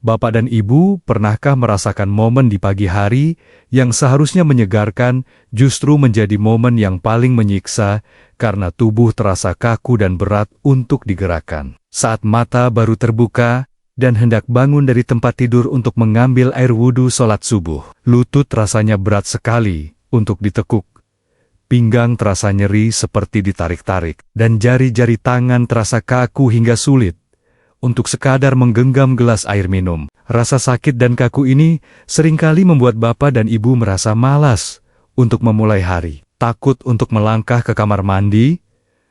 Bapak dan Ibu, pernahkah merasakan momen di pagi hari yang seharusnya menyegarkan justru menjadi momen yang paling menyiksa karena tubuh terasa kaku dan berat untuk digerakkan? Saat mata baru terbuka dan hendak bangun dari tempat tidur untuk mengambil air wudhu sholat subuh, lutut rasanya berat sekali untuk ditekuk. Pinggang terasa nyeri seperti ditarik-tarik, dan jari-jari tangan terasa kaku hingga sulit untuk sekadar menggenggam gelas air minum. Rasa sakit dan kaku ini seringkali membuat Bapak dan Ibu merasa malas untuk memulai hari, takut untuk melangkah ke kamar mandi,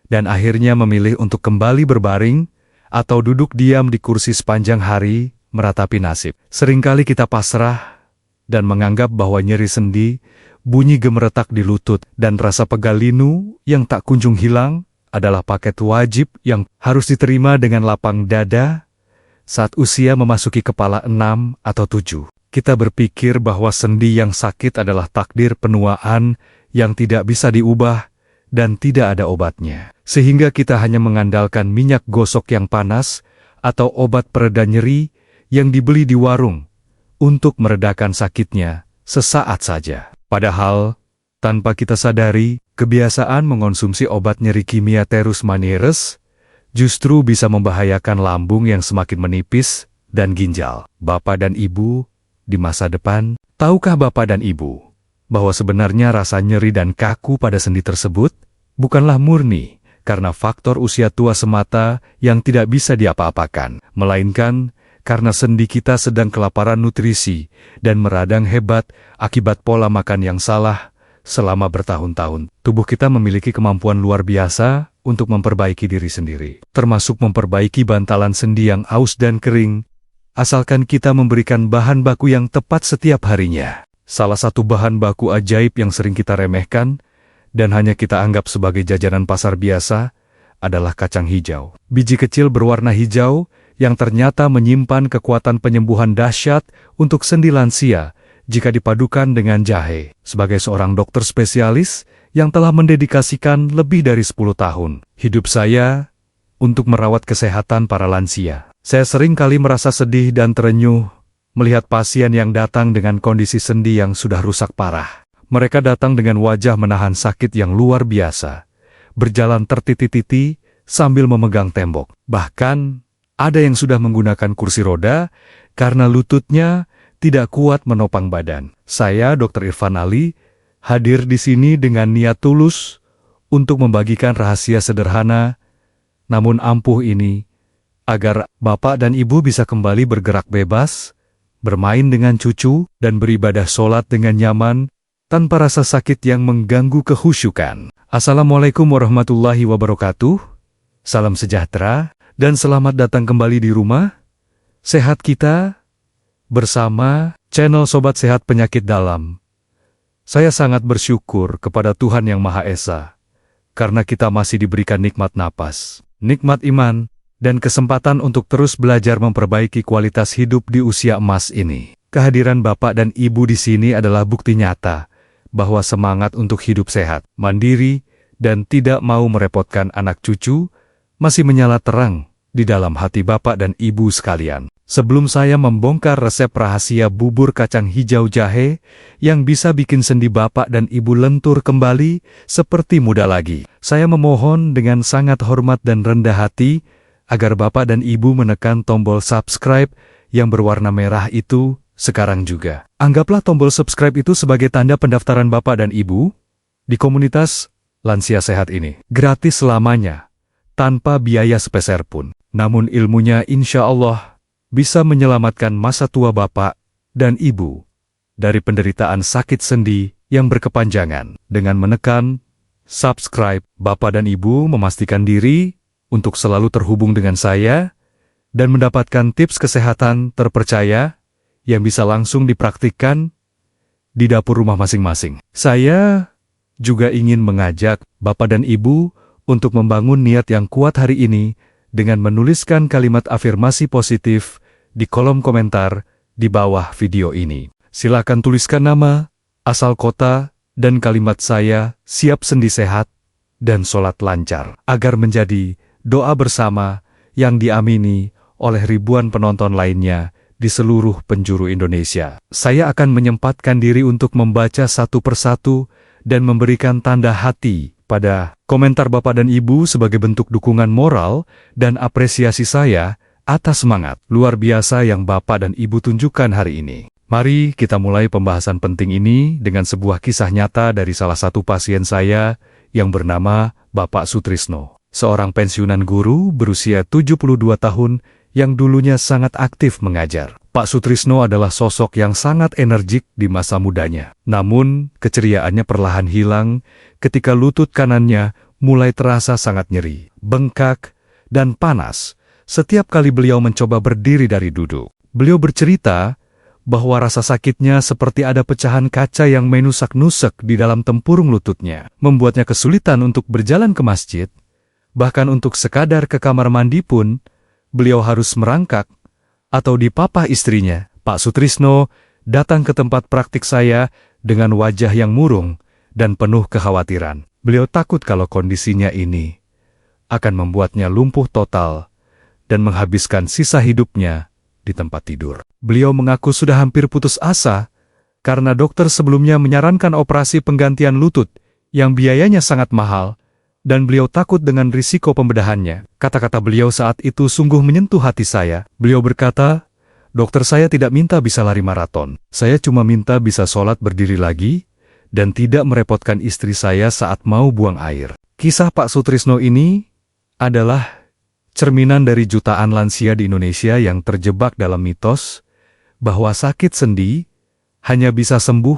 dan akhirnya memilih untuk kembali berbaring atau duduk diam di kursi sepanjang hari meratapi nasib. Seringkali kita pasrah dan menganggap bahwa nyeri sendi, bunyi gemeretak di lutut, dan rasa pegal linu yang tak kunjung hilang adalah paket wajib yang harus diterima dengan lapang dada saat usia memasuki kepala 6 atau 7. Kita berpikir bahwa sendi yang sakit adalah takdir penuaan yang tidak bisa diubah dan tidak ada obatnya. Sehingga kita hanya mengandalkan minyak gosok yang panas atau obat pereda nyeri yang dibeli di warung untuk meredakan sakitnya sesaat saja. Padahal, tanpa kita sadari, kebiasaan mengonsumsi obat nyeri kimia terus menerus justru bisa membahayakan lambung yang semakin menipis dan ginjal. Bapak dan Ibu, di masa depan, tahukah Bapak dan Ibu bahwa sebenarnya rasa nyeri dan kaku pada sendi tersebut bukanlah murni karena faktor usia tua semata yang tidak bisa diapa-apakan, melainkan karena sendi kita sedang kelaparan nutrisi dan meradang hebat akibat pola makan yang salah selama bertahun-tahun. Tubuh kita memiliki kemampuan luar biasa untuk memperbaiki diri sendiri, termasuk memperbaiki bantalan sendi yang aus dan kering, asalkan kita memberikan bahan baku yang tepat setiap harinya. Salah satu bahan baku ajaib yang sering kita remehkan dan hanya kita anggap sebagai jajanan pasar biasa adalah kacang hijau. Biji kecil berwarna hijau yang ternyata menyimpan kekuatan penyembuhan dahsyat untuk sendi lansia jika dipadukan dengan jahe. Sebagai seorang dokter spesialis yang telah mendedikasikan lebih dari 10 tahun hidup saya untuk merawat kesehatan para lansia, saya sering kali merasa sedih dan terenyuh melihat pasien yang datang dengan kondisi sendi yang sudah rusak parah. Mereka datang dengan wajah menahan sakit yang luar biasa, berjalan tertiti-titi sambil memegang tembok. Bahkan, ada yang sudah menggunakan kursi roda karena lututnya tidak kuat menopang badan. Saya, Dr. Irfan Ali, hadir di sini dengan niat tulus untuk membagikan rahasia sederhana, namun ampuh ini, agar Bapak dan Ibu bisa kembali bergerak bebas, bermain dengan cucu, dan beribadah sholat dengan nyaman, tanpa rasa sakit yang mengganggu kehusyukan. Assalamualaikum warahmatullahi wabarakatuh, salam sejahtera, dan selamat datang kembali di rumah sehat kita, bersama channel Sobat Sehat Penyakit Dalam. Saya sangat bersyukur kepada Tuhan Yang Maha Esa, karena kita masih diberikan nikmat napas, nikmat iman, dan kesempatan untuk terus belajar memperbaiki kualitas hidup di usia emas ini. Kehadiran Bapak dan Ibu di sini adalah bukti nyata bahwa semangat untuk hidup sehat, mandiri, dan tidak mau merepotkan anak cucu masih menyala terang di dalam hati Bapak dan Ibu sekalian. Sebelum saya membongkar resep rahasia bubur kacang hijau jahe yang bisa bikin sendi Bapak dan Ibu lentur kembali seperti muda lagi, saya memohon dengan sangat hormat dan rendah hati agar Bapak dan Ibu menekan tombol subscribe yang berwarna merah itu sekarang juga. Anggaplah tombol subscribe itu sebagai tanda pendaftaran Bapak dan Ibu di komunitas lansia sehat ini. Gratis selamanya, tanpa biaya sepeser pun. Namun ilmunya insya Allah bisa menyelamatkan masa tua Bapak dan Ibu dari penderitaan sakit sendi yang berkepanjangan. Dengan menekan subscribe, Bapak dan Ibu memastikan diri untuk selalu terhubung dengan saya dan mendapatkan tips kesehatan terpercaya yang bisa langsung dipraktikkan di dapur rumah masing-masing. Saya juga ingin mengajak Bapak dan Ibu untuk membangun niat yang kuat hari ini dengan menuliskan kalimat afirmasi positif di kolom komentar di bawah video ini. Silakan tuliskan nama, asal kota, dan kalimat saya siap sendi sehat dan sholat lancar, agar menjadi doa bersama yang diamini oleh ribuan penonton lainnya di seluruh penjuru Indonesia. Saya akan menyempatkan diri untuk membaca satu persatu dan memberikan tanda hati pada komentar Bapak dan Ibu sebagai bentuk dukungan moral dan apresiasi saya atas semangat luar biasa yang Bapak dan Ibu tunjukkan hari ini. Mari kita mulai pembahasan penting ini dengan sebuah kisah nyata dari salah satu pasien saya yang bernama Bapak Sutrisno, seorang pensiunan guru berusia 72 tahun yang dulunya sangat aktif mengajar. Pak Sutrisno adalah sosok yang sangat energik di masa mudanya. Namun, keceriaannya perlahan hilang ketika lutut kanannya mulai terasa sangat nyeri, bengkak, dan panas setiap kali beliau mencoba berdiri dari duduk. Beliau bercerita bahwa rasa sakitnya seperti ada pecahan kaca yang menusak-nusek di dalam tempurung lututnya, membuatnya kesulitan untuk berjalan ke masjid, bahkan untuk sekadar ke kamar mandi pun, beliau harus merangkak atau dipapah istrinya. Pak Sutrisno datang ke tempat praktik saya dengan wajah yang murung dan penuh kekhawatiran. Beliau takut kalau kondisinya ini akan membuatnya lumpuh total dan menghabiskan sisa hidupnya di tempat tidur. Beliau mengaku sudah hampir putus asa karena dokter sebelumnya menyarankan operasi penggantian lutut yang biayanya sangat mahal, dan beliau takut dengan risiko pembedahannya. Kata-kata beliau saat itu sungguh menyentuh hati saya. Beliau berkata, "Dokter, saya tidak minta bisa lari maraton. Saya cuma minta bisa sholat berdiri lagi dan tidak merepotkan istri saya saat mau buang air." Kisah Pak Sutrisno ini adalah cerminan dari jutaan lansia di Indonesia yang terjebak dalam mitos bahwa sakit sendi hanya bisa sembuh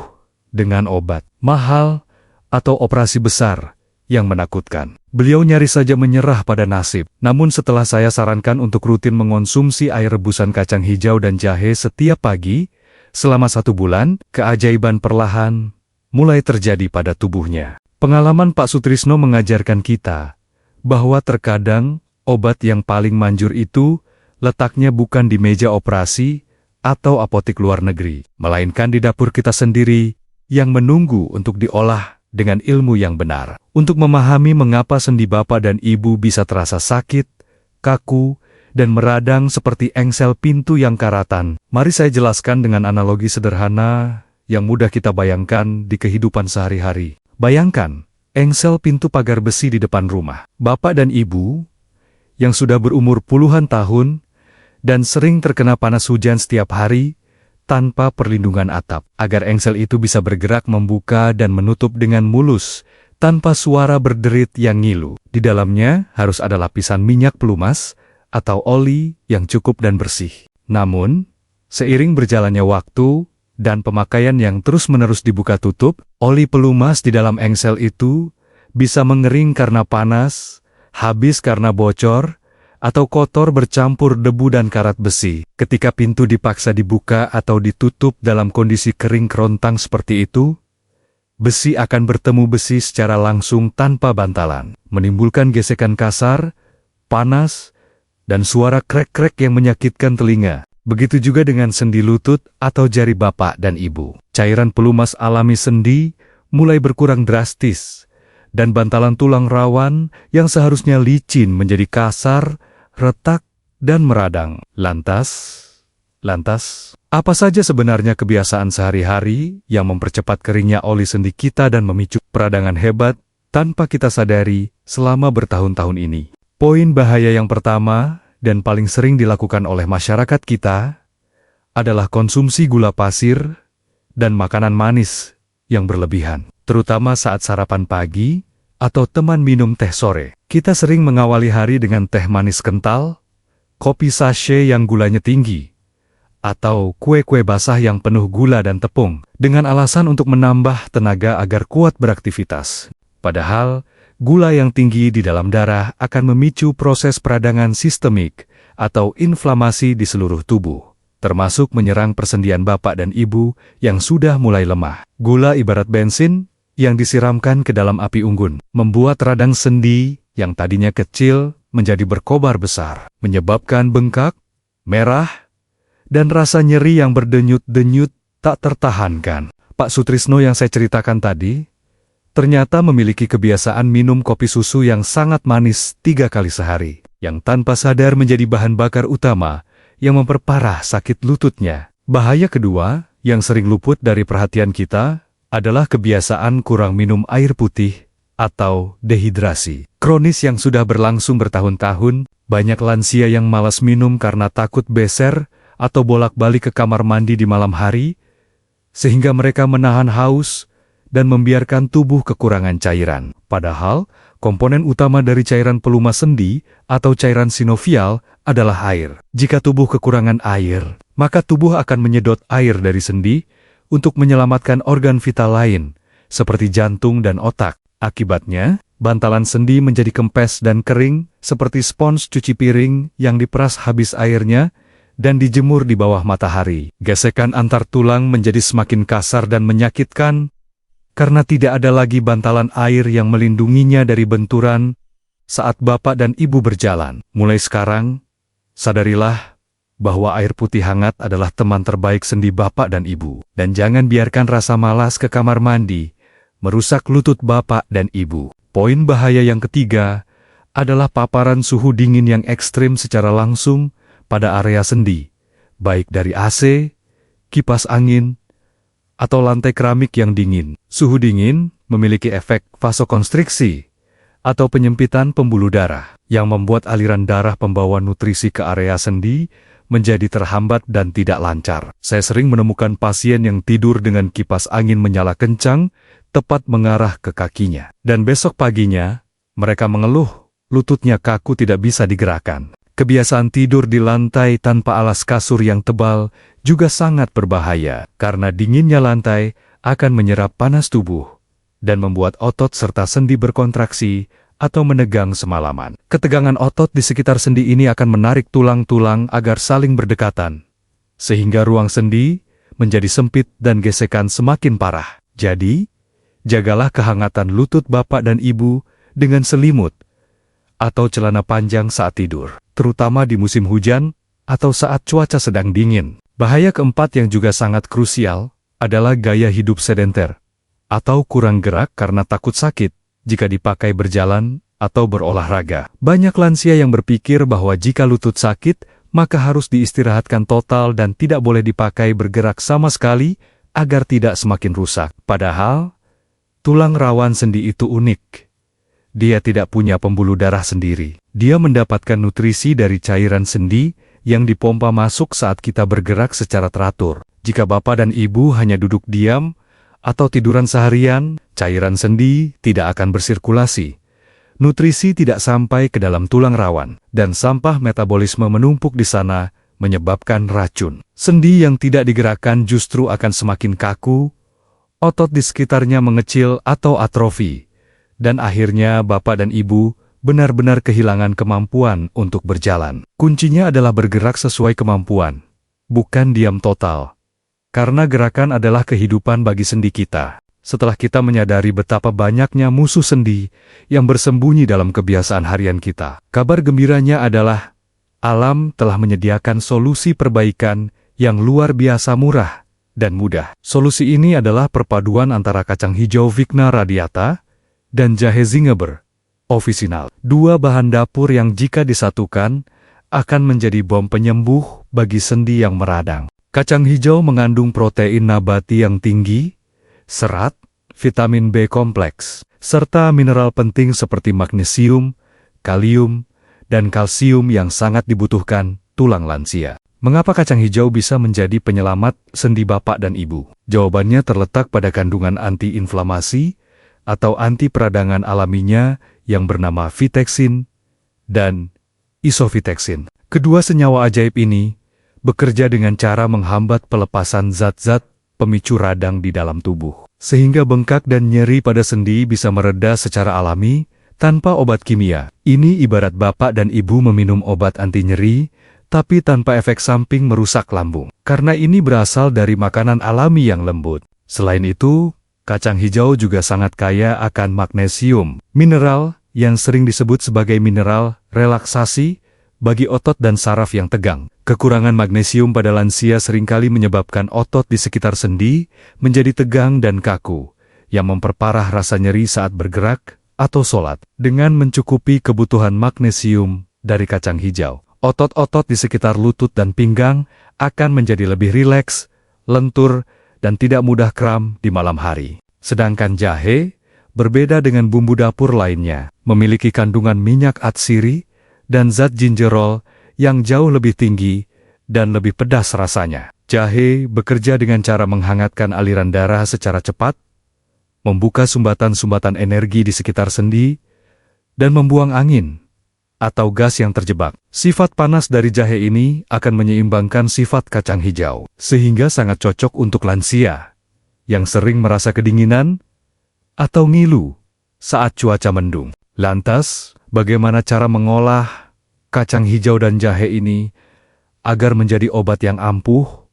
dengan obat mahal atau operasi besar yang menakutkan. Beliau nyaris saja menyerah pada nasib. Namun setelah saya sarankan untuk rutin mengonsumsi air rebusan kacang hijau dan jahe setiap pagi, selama 1 bulan, keajaiban perlahan mulai terjadi pada tubuhnya. Pengalaman Pak Sutrisno mengajarkan kita bahwa terkadang obat yang paling manjur itu letaknya bukan di meja operasi atau apotik luar negeri, melainkan di dapur kita sendiri yang menunggu untuk diolah dengan ilmu yang benar. Untuk memahami mengapa sendi Bapak dan Ibu bisa terasa sakit, kaku, dan meradang seperti engsel pintu yang karatan, mari saya jelaskan dengan analogi sederhana yang mudah kita bayangkan di kehidupan sehari-hari. Bayangkan, engsel pintu pagar besi di depan rumah. Bapak dan Ibu yang sudah berumur puluhan tahun dan sering terkena panas hujan setiap hari, tanpa perlindungan atap, agar engsel itu bisa bergerak membuka dan menutup dengan mulus, tanpa suara berderit yang ngilu. Di dalamnya harus ada lapisan minyak pelumas atau oli yang cukup dan bersih. Namun, seiring berjalannya waktu dan pemakaian yang terus-menerus dibuka tutup, oli pelumas di dalam engsel itu bisa mengering karena panas, habis karena bocor, atau kotor bercampur debu dan karat besi. Ketika pintu dipaksa dibuka atau ditutup dalam kondisi kering kerontang seperti itu, besi akan bertemu besi secara langsung tanpa bantalan, menimbulkan gesekan kasar, panas, dan suara krek-krek yang menyakitkan telinga. Begitu juga dengan sendi lutut atau jari Bapak dan Ibu. Cairan pelumas alami sendi mulai berkurang drastis, dan bantalan tulang rawan yang seharusnya licin menjadi kasar, retak, dan meradang. Lantas, apa saja sebenarnya kebiasaan sehari-hari yang mempercepat keringnya oli sendi kita dan memicu peradangan hebat tanpa kita sadari selama bertahun-tahun ini? Poin bahaya yang pertama dan paling sering dilakukan oleh masyarakat kita adalah konsumsi gula pasir dan makanan manis yang berlebihan, terutama saat sarapan pagi atau teman minum teh sore. Kita sering mengawali hari dengan teh manis kental, kopi sachet yang gulanya tinggi, atau kue-kue basah yang penuh gula dan tepung, dengan alasan untuk menambah tenaga agar kuat beraktivitas. Padahal, gula yang tinggi di dalam darah akan memicu proses peradangan sistemik atau inflamasi di seluruh tubuh, termasuk menyerang persendian Bapak dan Ibu yang sudah mulai lemah. Gula ibarat bensin yang disiramkan ke dalam api unggun, membuat radang sendi yang tadinya kecil menjadi berkobar besar, menyebabkan bengkak, merah, dan rasa nyeri yang berdenyut-denyut tak tertahankan. Pak Sutrisno yang saya ceritakan tadi, ternyata memiliki kebiasaan minum kopi susu yang sangat manis 3 kali sehari, yang tanpa sadar menjadi bahan bakar utama yang memperparah sakit lututnya. Bahaya kedua yang sering luput dari perhatian kita adalah kebiasaan kurang minum air putih atau dehidrasi kronis yang sudah berlangsung bertahun-tahun. Banyak lansia yang malas minum karena takut beser atau bolak-balik ke kamar mandi di malam hari, sehingga mereka menahan haus dan membiarkan tubuh kekurangan cairan. Padahal, komponen utama dari cairan pelumas sendi atau cairan sinovial adalah air. Jika tubuh kekurangan air, maka tubuh akan menyedot air dari sendi untuk menyelamatkan organ vital lain, seperti jantung dan otak. Akibatnya, bantalan sendi menjadi kempes dan kering, seperti spons cuci piring yang diperas habis airnya dan dijemur di bawah matahari. Gesekan antar tulang menjadi semakin kasar dan menyakitkan, karena tidak ada lagi bantalan air yang melindunginya dari benturan saat bapak dan ibu berjalan. Mulai sekarang, sadarilah bahwa air putih hangat adalah teman terbaik sendi bapak dan ibu. Dan jangan biarkan rasa malas ke kamar mandi merusak lutut bapak dan ibu. Poin bahaya yang ketiga adalah paparan suhu dingin yang ekstrim secara langsung pada area sendi, baik dari AC, kipas angin, atau lantai keramik yang dingin. Suhu dingin memiliki efek vasokonstriksi atau penyempitan pembuluh darah yang membuat aliran darah pembawa nutrisi ke area sendi menjadi terhambat dan tidak lancar. Saya sering menemukan pasien yang tidur dengan kipas angin menyala kencang tepat mengarah ke kakinya. Dan besok paginya, mereka mengeluh lututnya kaku, tidak bisa digerakkan. Kebiasaan tidur di lantai tanpa alas kasur yang tebal juga sangat berbahaya, karena dinginnya lantai akan menyerap panas tubuh dan membuat otot serta sendi berkontraksi atau menegang semalaman. Ketegangan otot di sekitar sendi ini akan menarik tulang-tulang agar saling berdekatan, sehingga ruang sendi menjadi sempit dan gesekan semakin parah. Jadi, jagalah kehangatan lutut bapak dan ibu dengan selimut atau celana panjang saat tidur, terutama di musim hujan atau saat cuaca sedang dingin. Bahaya keempat yang juga sangat krusial adalah gaya hidup sedenter atau kurang gerak karena takut sakit jika dipakai berjalan atau berolahraga. Banyak lansia yang berpikir bahwa jika lutut sakit, maka harus diistirahatkan total dan tidak boleh dipakai bergerak sama sekali agar tidak semakin rusak. Padahal, tulang rawan sendi itu unik. Dia tidak punya pembuluh darah sendiri. Dia mendapatkan nutrisi dari cairan sendi yang dipompa masuk saat kita bergerak secara teratur. Jika bapak dan ibu hanya duduk diam atau tiduran seharian, cairan sendi tidak akan bersirkulasi. Nutrisi tidak sampai ke dalam tulang rawan, dan sampah metabolisme menumpuk di sana, menyebabkan racun. Sendi yang tidak digerakkan justru akan semakin kaku, otot di sekitarnya mengecil atau atrofi, dan akhirnya bapak dan ibu benar-benar kehilangan kemampuan untuk berjalan. Kuncinya adalah bergerak sesuai kemampuan, bukan diam total. Karena gerakan adalah kehidupan bagi sendi kita. Setelah kita menyadari betapa banyaknya musuh sendi yang bersembunyi dalam kebiasaan harian kita, kabar gembiranya adalah alam telah menyediakan solusi perbaikan yang luar biasa murah dan mudah. Solusi ini adalah perpaduan antara kacang hijau Vigna radiata dan jahe zingeber officinal. Dua bahan dapur yang jika disatukan akan menjadi bom penyembuh bagi sendi yang meradang. Kacang hijau mengandung protein nabati yang tinggi, serat, vitamin B kompleks, serta mineral penting seperti magnesium, kalium, dan kalsium yang sangat dibutuhkan tulang lansia. Mengapa kacang hijau bisa menjadi penyelamat sendi bapak dan ibu? Jawabannya terletak pada kandungan anti-inflamasi atau anti peradangan alaminya yang bernama vitexin dan isovitexin. Kedua senyawa ajaib ini bekerja dengan cara menghambat pelepasan zat-zat pemicu radang di dalam tubuh, sehingga bengkak dan nyeri pada sendi bisa mereda secara alami tanpa obat kimia. Ini ibarat bapak dan ibu meminum obat anti nyeri, tapi tanpa efek samping merusak lambung, karena ini berasal dari makanan alami yang lembut. Selain itu, kacang hijau juga sangat kaya akan magnesium, mineral yang sering disebut sebagai mineral relaksasi bagi otot dan saraf yang tegang. Kekurangan magnesium pada lansia seringkali menyebabkan otot di sekitar sendi menjadi tegang dan kaku, yang memperparah rasa nyeri saat bergerak atau sholat. Dengan mencukupi kebutuhan magnesium dari kacang hijau, Otot-otot di sekitar lutut dan pinggang akan menjadi lebih rileks, lentur, dan tidak mudah kram di malam hari. Sedangkan jahe, berbeda dengan bumbu dapur lainnya, memiliki kandungan minyak atsiri dan zat gingerol yang jauh lebih tinggi dan lebih pedas rasanya. Jahe bekerja dengan cara menghangatkan aliran darah secara cepat, membuka sumbatan-sumbatan energi di sekitar sendi, dan membuang angin atau gas yang terjebak. Sifat panas dari jahe ini akan menyeimbangkan sifat kacang hijau, sehingga sangat cocok untuk lansia yang sering merasa kedinginan atau ngilu saat cuaca mendung. Lantas, bagaimana cara mengolah kacang hijau dan jahe ini agar menjadi obat yang ampuh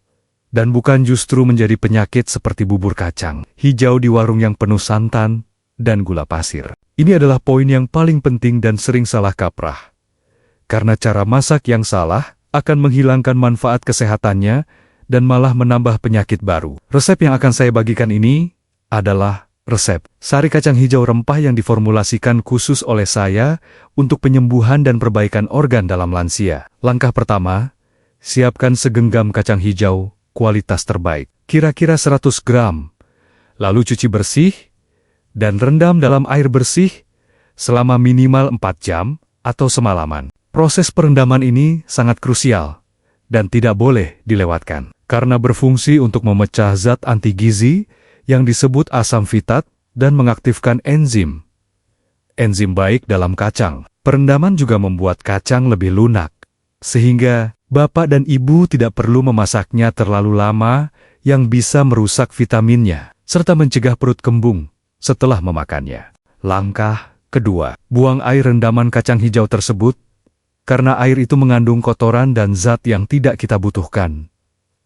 dan bukan justru menjadi penyakit seperti bubur kacang hijau di warung yang penuh santan dan gula pasir? Ini adalah poin yang paling penting dan sering salah kaprah. Karena cara masak yang salah akan menghilangkan manfaat kesehatannya dan malah menambah penyakit baru. Resep yang akan saya bagikan ini adalah resep sari kacang hijau rempah yang diformulasikan khusus oleh saya untuk penyembuhan dan perbaikan organ dalam lansia. Langkah pertama, siapkan segenggam kacang hijau kualitas terbaik, kira-kira 100 gram. Lalu cuci bersih dan rendam dalam air bersih selama minimal 4 jam atau semalaman. Proses perendaman ini sangat krusial dan tidak boleh dilewatkan, karena berfungsi untuk memecah zat anti-gizi yang disebut asam fitat dan mengaktifkan enzim baik dalam kacang. Perendaman juga membuat kacang lebih lunak, sehingga Bapak dan Ibu tidak perlu memasaknya terlalu lama yang bisa merusak vitaminnya, serta mencegah perut kembung setelah memakannya. Langkah kedua, buang air rendaman kacang hijau tersebut, karena air itu mengandung kotoran dan zat yang tidak kita butuhkan.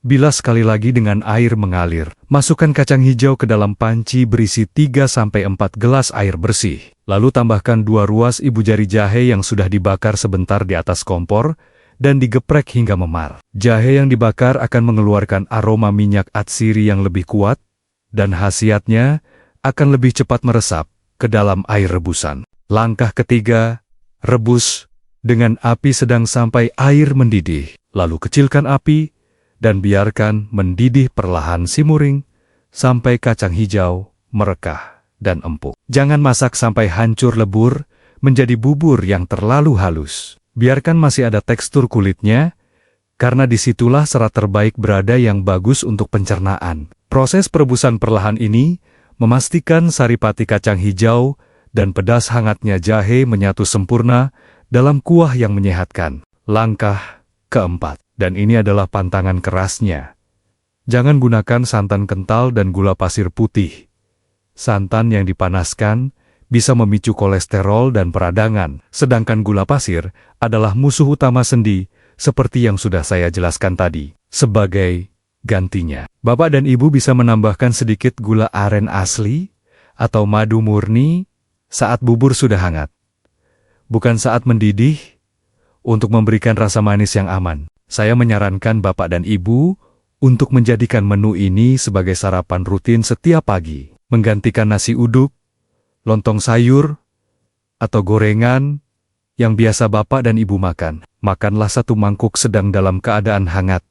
Bilas sekali lagi dengan air mengalir. Masukkan kacang hijau ke dalam panci berisi 3-4 gelas air bersih. Lalu tambahkan 2 ruas ibu jari jahe yang sudah dibakar sebentar di atas kompor, dan digeprek hingga memar. Jahe yang dibakar akan mengeluarkan aroma minyak atsiri yang lebih kuat, dan khasiatnya akan lebih cepat meresap ke dalam air rebusan. Langkah ketiga, rebus dengan api sedang sampai air mendidih. Lalu kecilkan api, dan biarkan mendidih perlahan simmering sampai kacang hijau merekah dan empuk. Jangan masak sampai hancur lebur menjadi bubur yang terlalu halus. Biarkan masih ada tekstur kulitnya, karena disitulah serat terbaik berada yang bagus untuk pencernaan. Proses perebusan perlahan ini memastikan saripati kacang hijau dan pedas hangatnya jahe menyatu sempurna dalam kuah yang menyehatkan. Langkah keempat, dan ini adalah pantangan kerasnya. Jangan gunakan santan kental dan gula pasir putih. Santan yang dipanaskan bisa memicu kolesterol dan peradangan, sedangkan gula pasir adalah musuh utama sendi, seperti yang sudah saya jelaskan tadi. Sebagai gantinya, Bapak dan Ibu bisa menambahkan sedikit gula aren asli atau madu murni saat bubur sudah hangat, bukan saat mendidih, untuk memberikan rasa manis yang aman. Saya menyarankan Bapak dan Ibu untuk menjadikan menu ini sebagai sarapan rutin setiap pagi, menggantikan nasi uduk, lontong sayur, atau gorengan yang biasa Bapak dan Ibu makan. Makanlah 1 mangkuk sedang dalam keadaan hangat.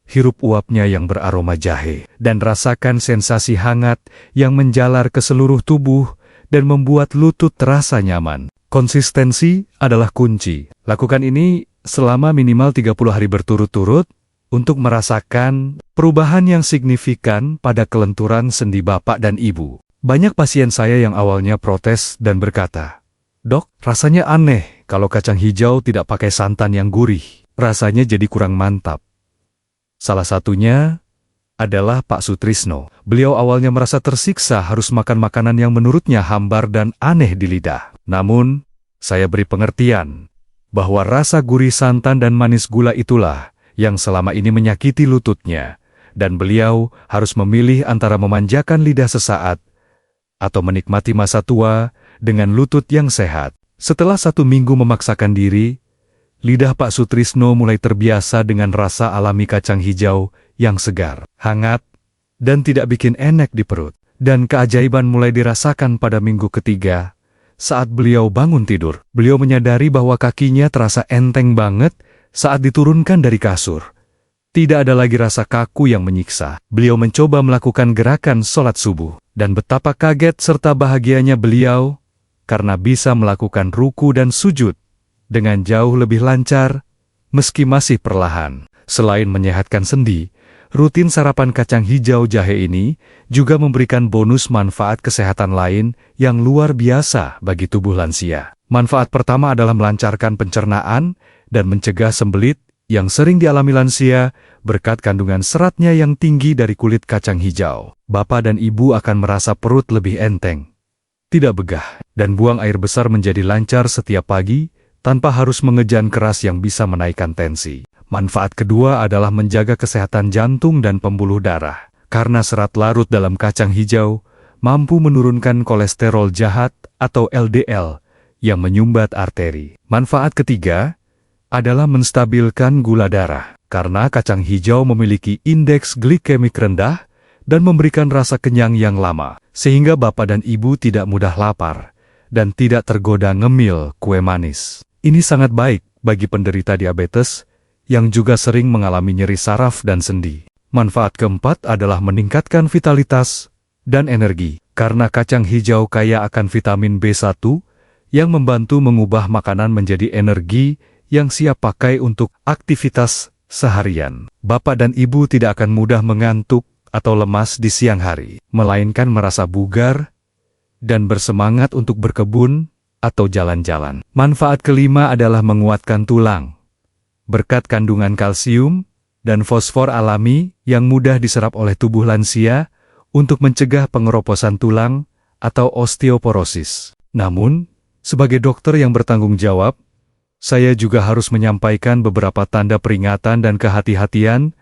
Hirup uapnya yang beraroma jahe, dan rasakan sensasi hangat yang menjalar ke seluruh tubuh dan membuat lutut terasa nyaman. Konsistensi adalah kunci. Lakukan ini selama minimal 30 hari berturut-turut untuk merasakan perubahan yang signifikan pada kelenturan sendi Bapak dan Ibu. Banyak pasien saya yang awalnya protes dan berkata, "Dok, rasanya aneh kalau kacang hijau tidak pakai santan yang gurih. Rasanya jadi kurang mantap." Salah satunya adalah Pak Sutrisno. Beliau awalnya merasa tersiksa harus makan makanan yang menurutnya hambar dan aneh di lidah. Namun, saya beri pengertian bahwa rasa gurih santan dan manis gula itulah yang selama ini menyakiti lututnya, dan beliau harus memilih antara memanjakan lidah sesaat atau menikmati masa tua dengan lutut yang sehat. Setelah 1 minggu memaksakan diri, lidah Pak Sutrisno mulai terbiasa dengan rasa alami kacang hijau yang segar, hangat, dan tidak bikin enek di perut. Dan keajaiban mulai dirasakan pada minggu ketiga. Saat beliau bangun tidur, beliau menyadari bahwa kakinya terasa enteng banget Saat diturunkan dari kasur, tidak ada lagi rasa kaku yang menyiksa. Beliau mencoba melakukan gerakan sholat subuh. Dan betapa kaget serta bahagianya beliau karena bisa melakukan ruku dan sujud dengan jauh lebih lancar, meski masih perlahan. Selain menyehatkan sendi, rutin sarapan kacang hijau jahe ini juga memberikan bonus manfaat kesehatan lain yang luar biasa bagi tubuh lansia. Manfaat pertama adalah melancarkan pencernaan dan mencegah sembelit yang sering dialami lansia berkat kandungan seratnya yang tinggi dari kulit kacang hijau. Bapak dan ibu akan merasa perut lebih enteng, tidak begah, dan buang air besar menjadi lancar setiap pagi tanpa harus mengejan keras yang bisa menaikkan tensi. Manfaat kedua adalah menjaga kesehatan jantung dan pembuluh darah. Karena serat larut dalam kacang hijau mampu menurunkan kolesterol jahat atau LDL yang menyumbat arteri. Manfaat ketiga adalah menstabilkan gula darah. Karena kacang hijau memiliki indeks glikemik rendah dan memberikan rasa kenyang yang lama, sehingga bapak dan ibu tidak mudah lapar dan tidak tergoda ngemil kue manis. Ini sangat baik bagi penderita diabetes yang juga sering mengalami nyeri saraf dan sendi. Manfaat keempat adalah meningkatkan vitalitas dan energi. Karena kacang hijau kaya akan vitamin B1 yang membantu mengubah makanan menjadi energi yang siap pakai untuk aktivitas seharian. Bapak dan ibu tidak akan mudah mengantuk atau lemas di siang hari, melainkan merasa bugar dan bersemangat untuk berkebun atau jalan-jalan. Manfaat kelima adalah menguatkan tulang. Berkat kandungan kalsium dan fosfor alami yang mudah diserap oleh tubuh lansia untuk mencegah pengeroposan tulang atau osteoporosis. Namun, sebagai dokter yang bertanggung jawab, saya juga harus menyampaikan beberapa tanda peringatan dan kehati-hatian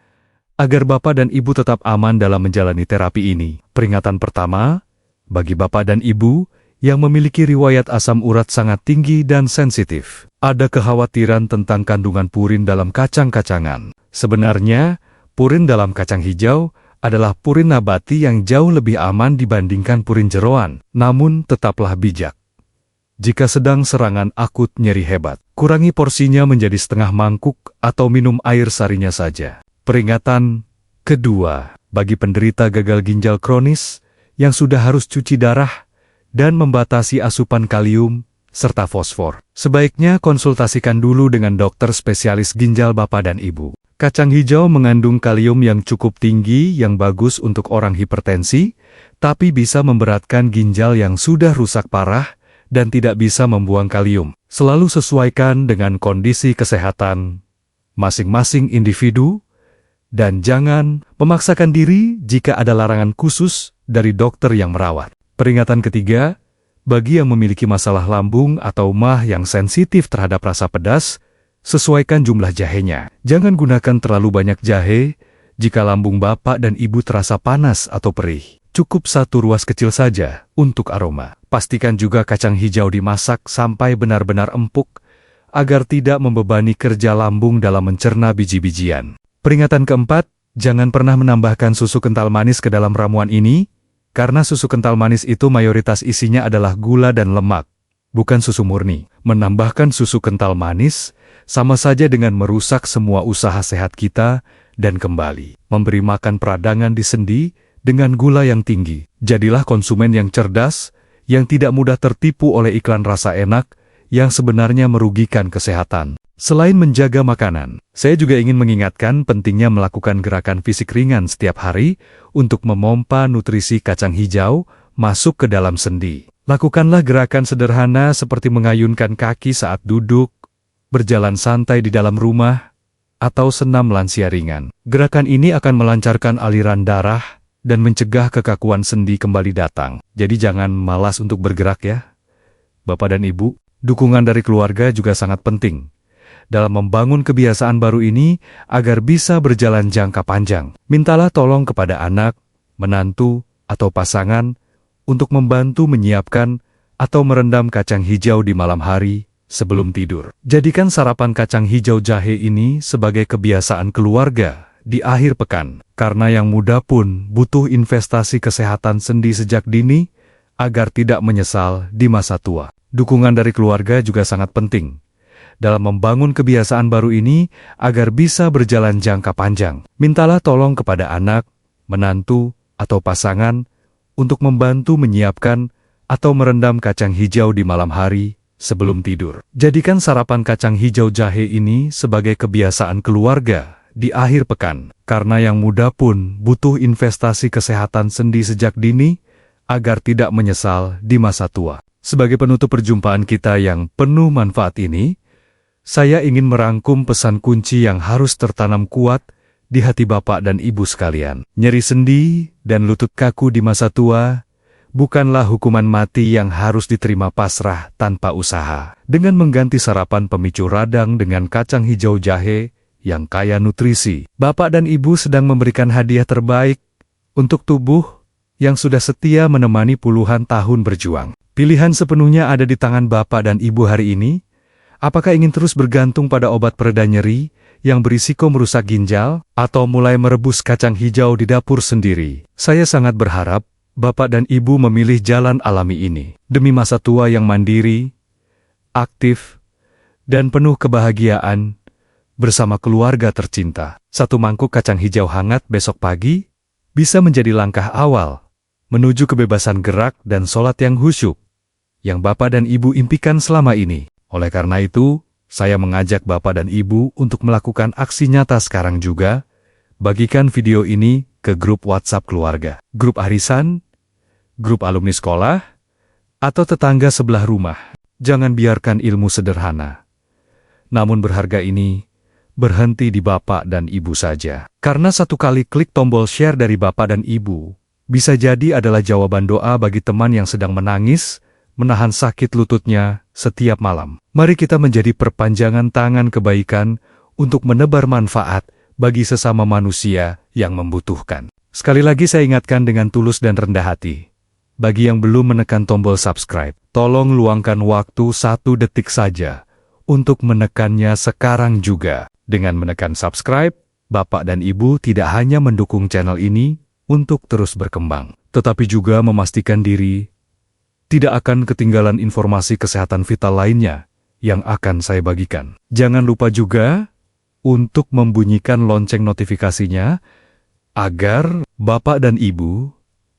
agar bapak dan ibu tetap aman dalam menjalani terapi ini. Peringatan pertama, bagi bapak dan ibu yang memiliki riwayat asam urat sangat tinggi dan sensitif, ada kekhawatiran tentang kandungan purin dalam kacang-kacangan. Sebenarnya, purin dalam kacang hijau adalah purin nabati yang jauh lebih aman dibandingkan purin jeroan. Namun, tetaplah bijak. Jika sedang serangan akut nyeri hebat, kurangi porsinya menjadi setengah mangkuk atau minum air sarinya saja. Peringatan kedua, bagi penderita gagal ginjal kronis yang sudah harus cuci darah dan membatasi asupan kalium serta fosfor, sebaiknya konsultasikan dulu dengan dokter spesialis ginjal bapak dan ibu. Kacang hijau mengandung kalium yang cukup tinggi yang bagus untuk orang hipertensi, tapi bisa memberatkan ginjal yang sudah rusak parah dan tidak bisa membuang kalium. Selalu sesuaikan dengan kondisi kesehatan masing-masing individu, dan jangan memaksakan diri jika ada larangan khusus dari dokter yang merawat. Peringatan ketiga, bagi yang memiliki masalah lambung atau MAH yang sensitif terhadap rasa pedas, sesuaikan jumlah jahenya. Jangan gunakan terlalu banyak jahe jika lambung bapak dan ibu terasa panas atau perih. Cukup satu ruas kecil saja untuk aroma. Pastikan juga kacang hijau dimasak sampai benar-benar empuk, agar tidak membebani kerja lambung dalam mencerna biji-bijian. Peringatan keempat, jangan pernah menambahkan susu kental manis ke dalam ramuan ini, karena susu kental manis itu mayoritas isinya adalah gula dan lemak, bukan susu murni. Menambahkan susu kental manis sama saja dengan merusak semua usaha sehat kita dan kembali memberi makan peradangan di sendi dengan gula yang tinggi. Jadilah konsumen yang cerdas, yang tidak mudah tertipu oleh iklan rasa enak yang sebenarnya merugikan kesehatan. Selain menjaga makanan, saya juga ingin mengingatkan pentingnya melakukan gerakan fisik ringan setiap hari untuk memompa nutrisi kacang hijau masuk ke dalam sendi. Lakukanlah gerakan sederhana seperti mengayunkan kaki saat duduk, berjalan santai di dalam rumah, atau senam lansia ringan. Gerakan ini akan melancarkan aliran darah dan mencegah kekakuan sendi kembali datang. Jadi jangan malas untuk bergerak ya. Bapak dan Ibu, dukungan dari keluarga juga sangat penting dalam membangun kebiasaan baru ini agar bisa berjalan jangka panjang. Mintalah tolong kepada anak, menantu, atau pasangan untuk membantu menyiapkan atau merendam kacang hijau di malam hari sebelum tidur. Jadikan sarapan kacang hijau jahe ini sebagai kebiasaan keluarga di akhir pekan, karena yang muda pun butuh investasi kesehatan sendi sejak dini agar tidak menyesal di masa tua. Dukungan dari keluarga juga sangat penting dalam membangun kebiasaan baru ini agar bisa berjalan jangka panjang. Mintalah tolong kepada anak, menantu, atau pasangan untuk membantu menyiapkan atau merendam kacang hijau di malam hari sebelum tidur. Jadikan sarapan kacang hijau jahe ini sebagai kebiasaan keluarga di akhir pekan, karena yang muda pun butuh investasi kesehatan sendi sejak dini agar tidak menyesal di masa tua. Sebagai penutup perjumpaan kita yang penuh manfaat ini, saya ingin merangkum pesan kunci yang harus tertanam kuat di hati Bapak dan Ibu sekalian. Nyeri sendi dan lutut kaku di masa tua bukanlah hukuman mati yang harus diterima pasrah tanpa usaha. Dengan mengganti sarapan pemicu radang dengan kacang hijau jahe yang kaya nutrisi, Bapak dan Ibu sedang memberikan hadiah terbaik untuk tubuh yang sudah setia menemani puluhan tahun berjuang. Pilihan sepenuhnya ada di tangan Bapak dan Ibu hari ini. Apakah ingin terus bergantung pada obat pereda nyeri yang berisiko merusak ginjal, atau mulai merebus kacang hijau di dapur sendiri? Saya sangat berharap Bapak dan Ibu memilih jalan alami ini, demi masa tua yang mandiri, aktif, dan penuh kebahagiaan bersama keluarga tercinta. Satu mangkuk kacang hijau hangat besok pagi bisa menjadi langkah awal menuju kebebasan gerak dan sholat yang khusyuk yang Bapak dan Ibu impikan selama ini. Oleh karena itu, saya mengajak Bapak dan Ibu untuk melakukan aksi nyata sekarang juga. Bagikan video ini ke grup WhatsApp keluarga, grup arisan, grup alumni sekolah, atau tetangga sebelah rumah. Jangan biarkan ilmu sederhana, namun berharga ini berhenti di Bapak dan Ibu saja. Karena satu kali klik tombol share dari Bapak dan Ibu, bisa jadi adalah jawaban doa bagi teman yang sedang menangis, menahan sakit lututnya setiap malam. Mari kita menjadi perpanjangan tangan kebaikan untuk menebar manfaat bagi sesama manusia yang membutuhkan. Sekali lagi saya ingatkan dengan tulus dan rendah hati. Bagi yang belum menekan tombol subscribe, tolong luangkan waktu 1 detik saja untuk menekannya sekarang juga. Dengan menekan subscribe, Bapak dan Ibu tidak hanya mendukung channel ini untuk terus berkembang, tetapi juga memastikan diri tidak akan ketinggalan informasi kesehatan vital lainnya yang akan saya bagikan. Jangan lupa juga untuk membunyikan lonceng notifikasinya agar Bapak dan Ibu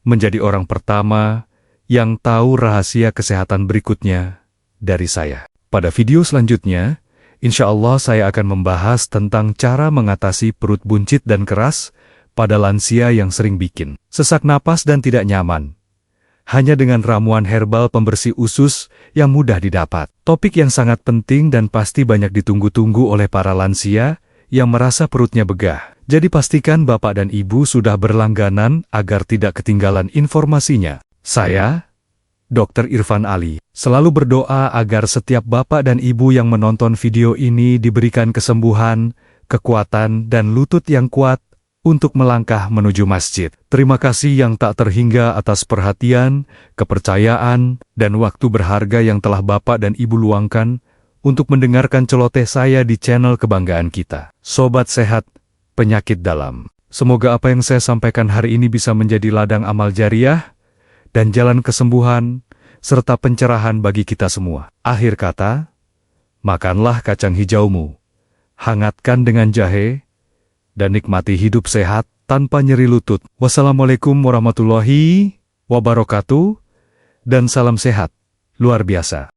menjadi orang pertama yang tahu rahasia kesehatan berikutnya dari saya. Pada video selanjutnya, insya Allah saya akan membahas tentang cara mengatasi perut buncit dan keras pada lansia yang sering bikin sesak napas dan tidak nyaman, hanya dengan ramuan herbal pembersih usus yang mudah didapat. Topik yang sangat penting dan pasti banyak ditunggu-tunggu oleh para lansia yang merasa perutnya begah. Jadi pastikan Bapak dan Ibu sudah berlangganan agar tidak ketinggalan informasinya. Saya, Dr. Irfan Ali, selalu berdoa agar setiap Bapak dan Ibu yang menonton video ini diberikan kesembuhan, kekuatan, dan lutut yang kuat untuk melangkah menuju masjid. Terima kasih yang tak terhingga atas perhatian, kepercayaan, dan waktu berharga yang telah Bapak dan Ibu luangkan untuk mendengarkan celoteh saya di channel kebanggaan kita. Sobat Sehat, Penyakit Dalam. Semoga apa yang saya sampaikan hari ini bisa menjadi ladang amal jariah dan jalan kesembuhan serta pencerahan bagi kita semua. Akhir kata, makanlah kacang hijaumu, hangatkan dengan jahe, dan nikmati hidup sehat tanpa nyeri lutut. Wassalamualaikum warahmatullahi wabarakatuh, dan salam sehat luar biasa.